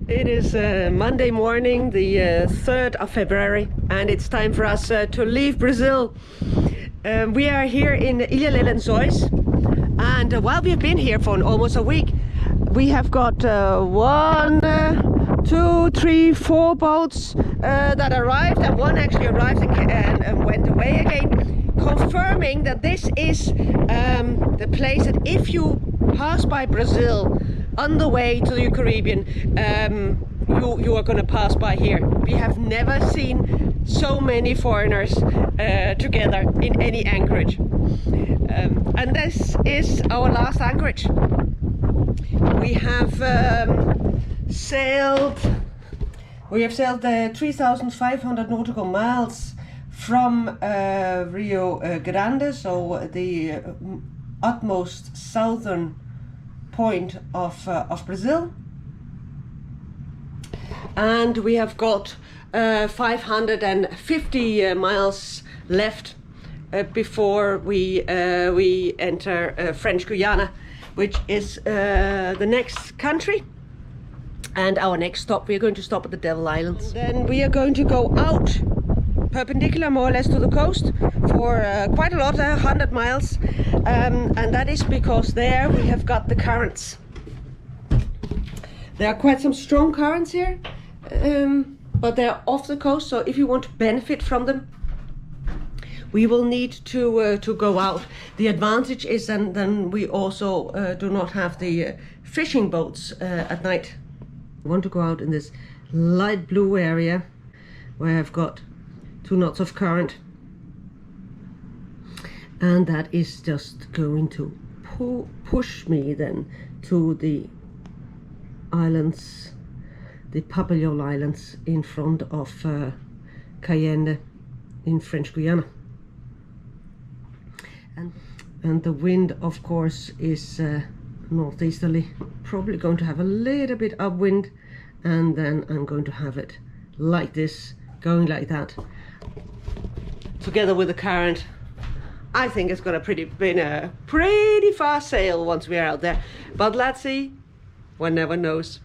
It is Monday morning, the 3rd of February, and it's time for us to leave Brazil. We are here in Iles de Salut, and while we have been here for almost a week, we have got 1, 2, 3, 4 boats that arrived, and one actually arrived and went away again, confirming that this is the place that if you pass by Brazil on the way to the Caribbean, you are going to pass by here. We have never seen so many foreigners together in any anchorage. And this is our last anchorage. We have sailed 3,500 nautical miles from Rio Grande, so the utmost southern point of Brazil, and we have got 550 miles left before we enter French Guyana, which is the next country and our next stop. We are going to stop at the Devil Islands. And then we are going to go out perpendicular more or less to the coast for quite a lot, 100 miles, and that is because there we have got the currents. There are quite some strong currents here, but they're off the coast, so if you want to benefit from them, we will need to go out. The advantage is then we also do not have the fishing boats at night. We want to go out in this light blue area where I've got 2 knots of current, and that is just going to push me then to the islands, the Papillon Islands in front of Cayenne in French Guyana. And the wind, of course, is northeasterly, probably going to have a little bit upwind, and then I'm going to have it like this, going like that, together with the current. I think it's going to been a pretty fast sail once we are out there, but let's see. One never knows.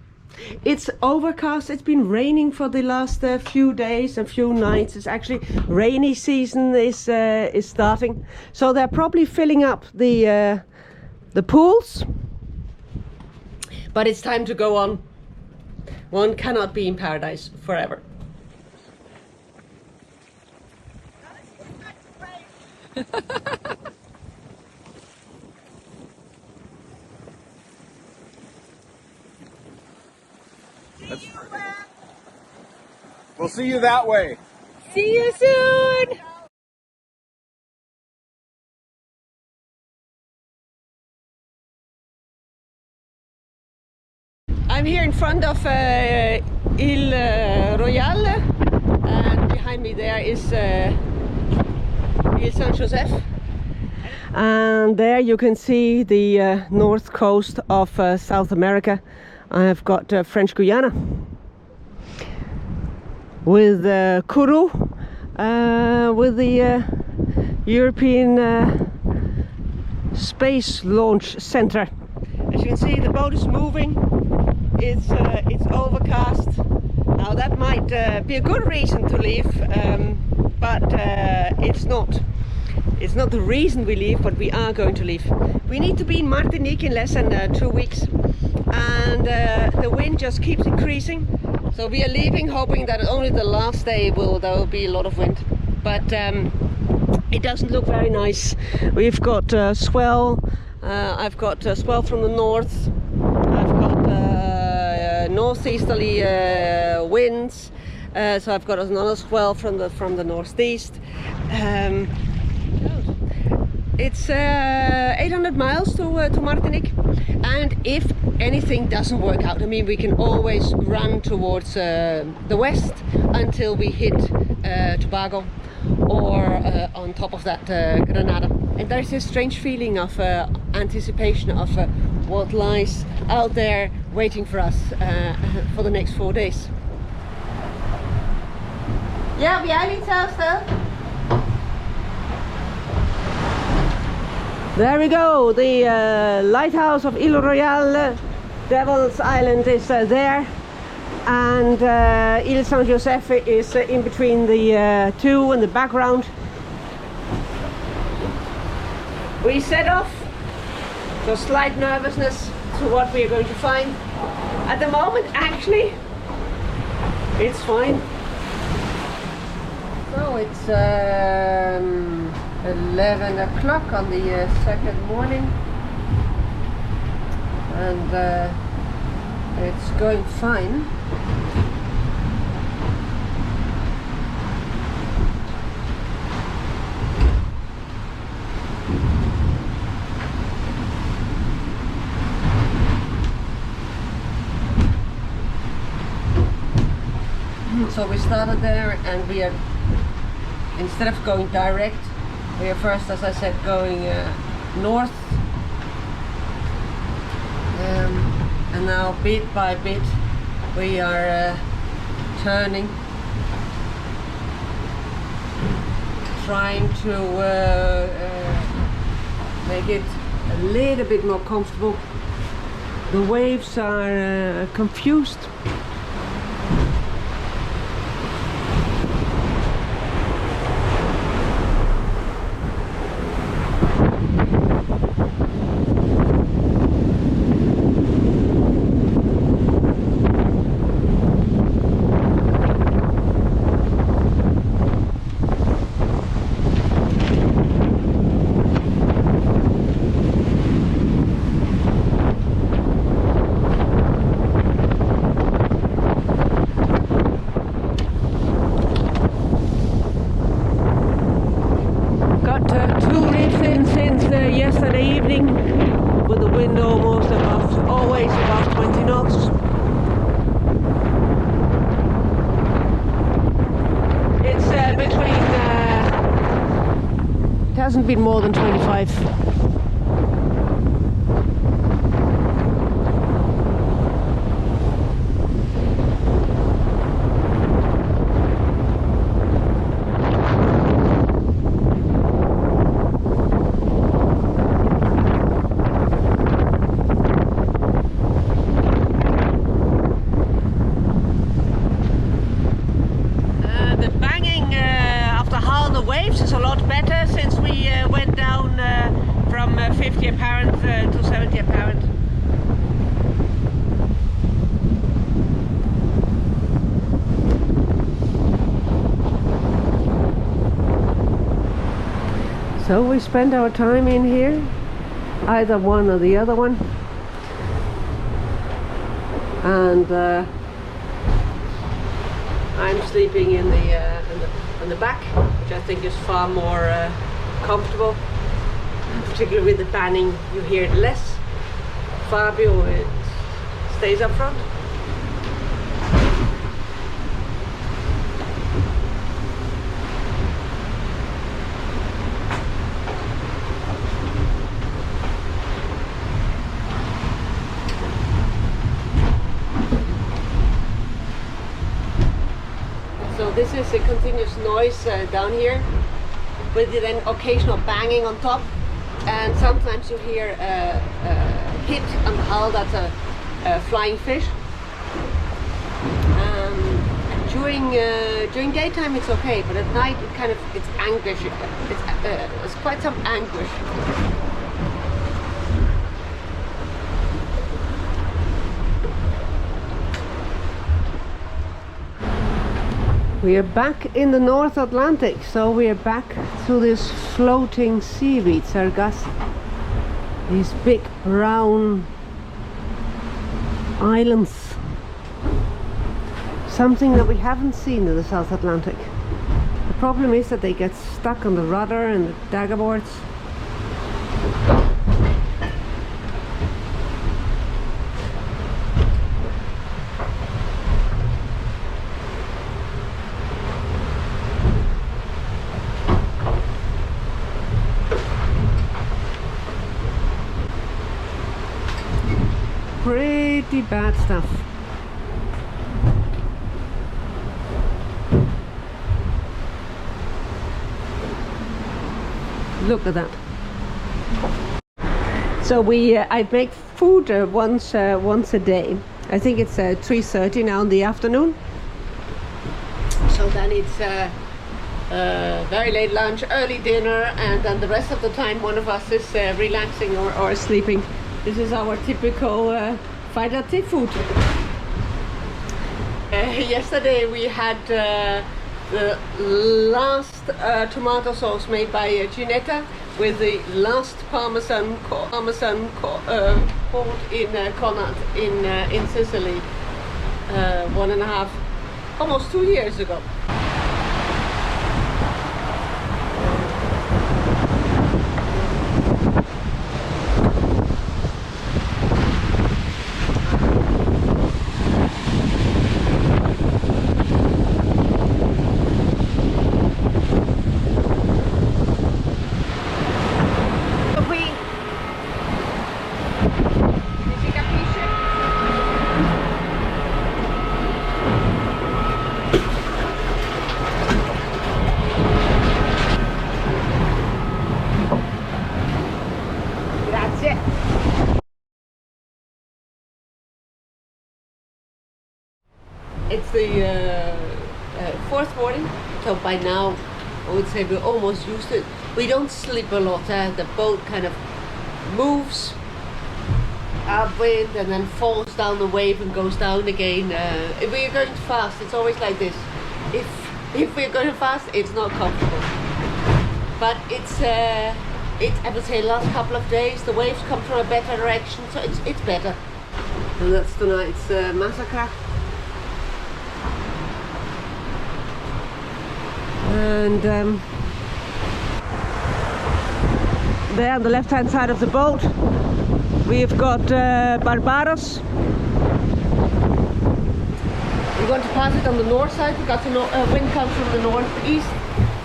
It's overcast. It's been raining for the last few days and few nights. It's actually rainy season is starting, so they're probably filling up the pools. But it's time to go on. One cannot be in paradise forever. We'll see you that way. See you soon. I'm here in front of Île Royale, and behind me there is Île Saint-Joseph, and there you can see the north coast of South America. I have got French Guyana with Kourou, with the European Space Launch Center. As you can see, the boat is moving. It's overcast. Now that might be a good reason to leave, but it's not the reason we leave, but we are going to leave. We need to be in Martinique in less than 2 weeks, and the wind just keeps increasing. So we are leaving hoping that only the last day there will be a lot of wind, but it doesn't look very nice. We've got swell. I've got swell from the north. I've got northeasterly winds. So I've got another swell from the northeast. It's 800 miles to Martinique, and if anything doesn't work out, I mean, we can always run towards the west until we hit Tobago, or on top of that Grenada. And there's this strange feeling of anticipation of what lies out there waiting for us for the next 4 days. Ja, heb jij niet zelf stil? There we go, the lighthouse of Île Royale, Devil's Island is there. and Iles Saint Joseph is in between the two in the background. We set off, so slight nervousness to what we are going to find. At the moment, actually, it's fine. So it's 11 o'clock on the second morning, and it's going fine. So we started there, and we are, instead of going direct, we are first, as I said, going north, and now bit by bit we are turning, trying to make it a little bit more comfortable. The waves are confused. Yesterday evening, with the wind always above 20 knots. It's between, it hasn't been more than 25. Is a lot better since we went down from 50 apparent to 70 apparent. So we spend our time in here, either one or the other one, and I'm sleeping in the back, which I think is far more comfortable, particularly with the banning. You hear it less. Fabio, it stays up front. So this is a continuous noise down here, with then occasional banging on top, and sometimes you hear a hit on the hull. That's a flying fish. During daytime it's okay, but at night it's anguish. It's quite some anguish. We are back in the North Atlantic, so we are back to this floating seaweed, sargasso. These big brown islands. Something that we haven't seen in the South Atlantic. The problem is that they get stuck on the rudder and the daggerboards. Pretty bad stuff. Look at that. So I make food once a day, I think it's 3:30 now in the afternoon. So then it's very late lunch, early dinner, and then the rest of the time one of us is relaxing or sleeping. This is our typical Faida tea food. Yesterday we had the last tomato sauce made by Ginetta with the last Parmesan caught in Connaught in Sicily 1.5, almost 2 years ago. It's the fourth morning, so by now I would say we're almost used to it. We don't sleep a lot. The boat kind of moves upwind and then falls down the wave and goes down again. If we're going fast, it's always like this. If we're going fast, it's not comfortable. But it's I would say last couple of days the waves come from a better direction, so it's better. And that's tonight's massacre. And there on the left hand side of the boat we've got Barbados. We're going to pass it on the north side because the wind comes from the northeast,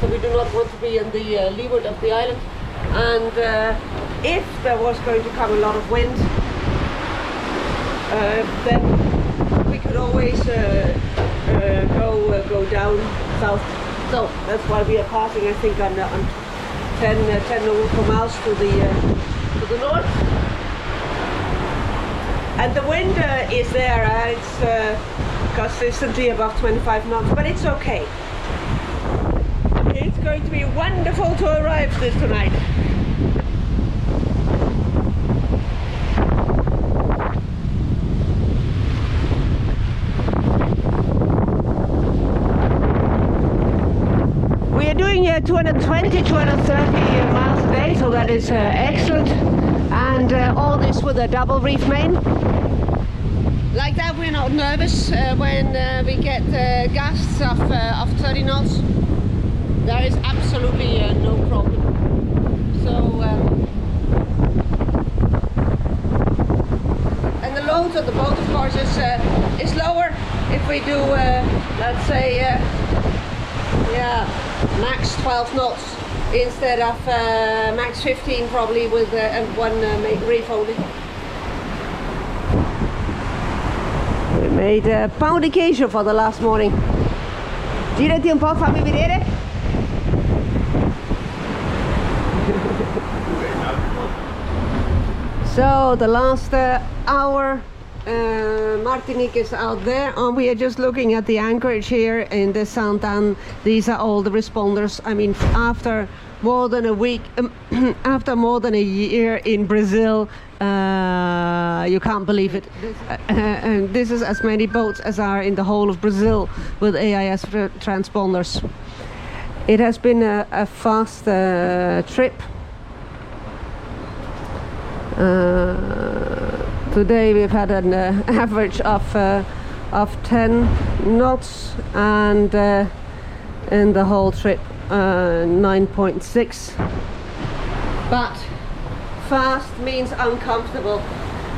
so we do not want to be in the leeward of the island. And if there was going to come a lot of wind, then we could always go down south. So that's why we are passing, I think, on 10 nautical miles to the north. And the wind is there. It's consistently above 25 knots, but it's okay. It's going to be wonderful to arrive tonight. We are doing 220, 230 miles a day, so that is excellent. And all this with a double reef main. Like that, we're not nervous when we get gusts of 30 knots. There is absolutely no problem. So, and the loads of the boat, of course, is lower if we do, let's say, yeah, max 12 knots instead of max 15, probably, with one reef only. We made pain di queijo for the last morning. Girati un po', fammi vedere. So the last hour, Martinique is out there, and we are just looking at the anchorage here in the Saint-Anne. These are all the responders. I mean, after more than a week, after more than a year in Brazil, you can't believe it. And this is as many boats as are in the whole of Brazil with AIS transponders. It has been a fast trip. Today we've had an average of 10 knots, and in the whole trip 9.6. But fast means uncomfortable.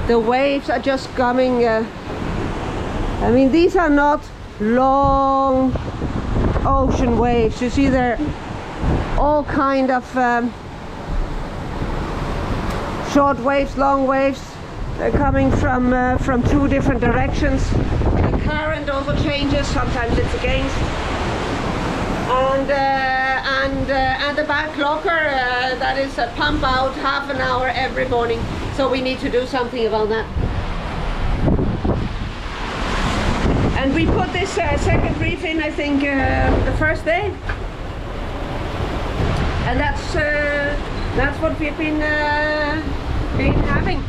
The waves are just coming. I mean, these are not long ocean waves. You see, they're all kind of short waves, long waves. They're coming from two different directions. The current also changes. Sometimes it's against. And the back locker, that is a pump out half an hour every morning. So we need to do something about that. And we put this second reef in, I think, the first day. And that's what we've been having.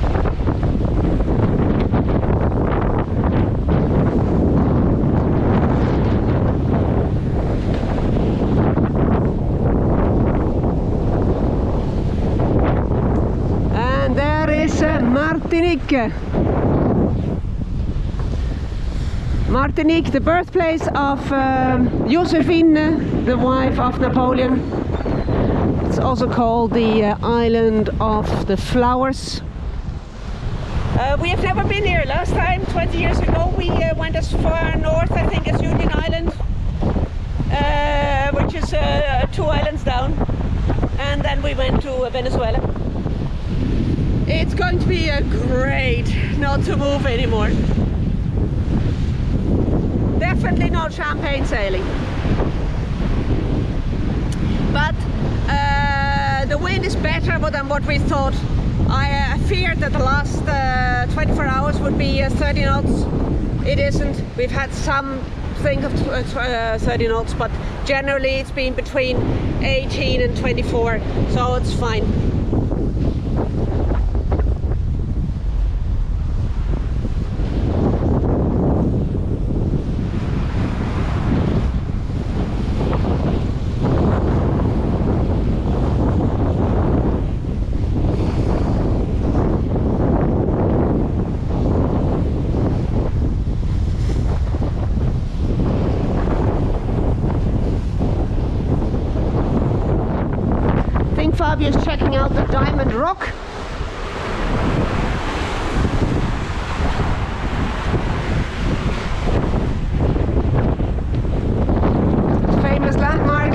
And there is Martinique. Martinique, the birthplace of Josephine, the wife of Napoleon. It's also called the island of the flowers. We have never been here. Last time, 20 years ago, we went as far north, I think, as Union Island, which is 2 islands down, and then we went to Venezuela. It's going to be great not to move anymore. Definitely not champagne sailing. But the wind is better than what we thought. I feared that the last 24 hours would be 30 knots. It isn't. We've had some think of 30 knots, but generally it's been between 18 and 24, so it's fine. Fabio's checking out the diamond rock. Famous landmark.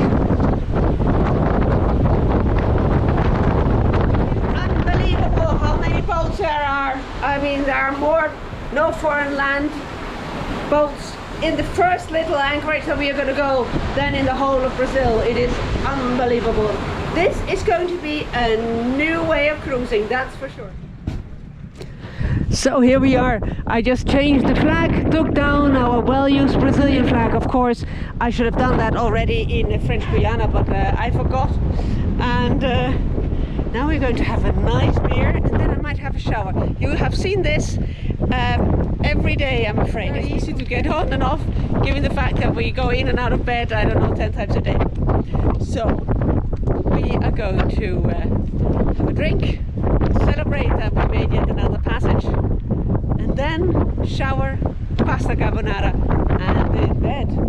Unbelievable how many boats there are. I mean, there are more no foreign land boats in the first little anchorage that we are going to go than in the whole of Brazil. It is unbelievable. This is going to be a new way of cruising, that's for sure. So here we are. I just changed the flag, took down our well-used Brazilian flag. Of course, I should have done that already in French Guyana, but I forgot. And now we're going to have a nice beer, and then I might have a shower. You have seen this every day, I'm afraid. It's easy to get on and off, given the fact that we go in and out of bed, I don't know, 10 times a day. So we are going to have a drink, celebrate that we made yet another passage, and then shower, pasta carbonara, and in bed.